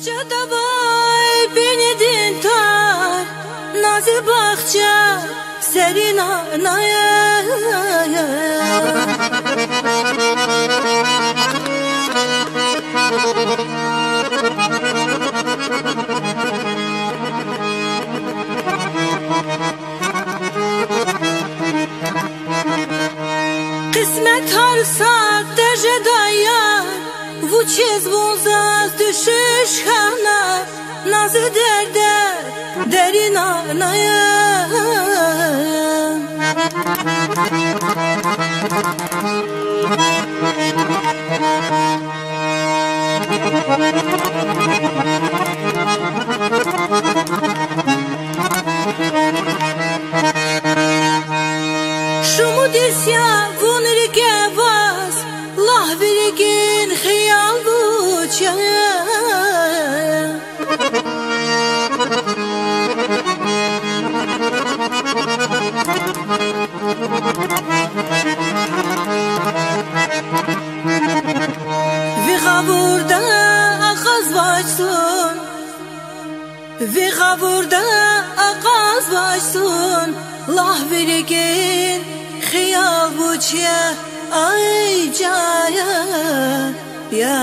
Bahçede vay beni dintar, nazi bahçe serin anaya. Kısmet harsa derce dayar, bu çiz buzaz düşüş hana, nazı derde derin anaya. Şumu disya vun rike vaz, lah virgin khiyal buça. Vi gavurda ağaz başsun, vi gavurda ağaz başsun, lah virgin khiyal buça. Ay caya ya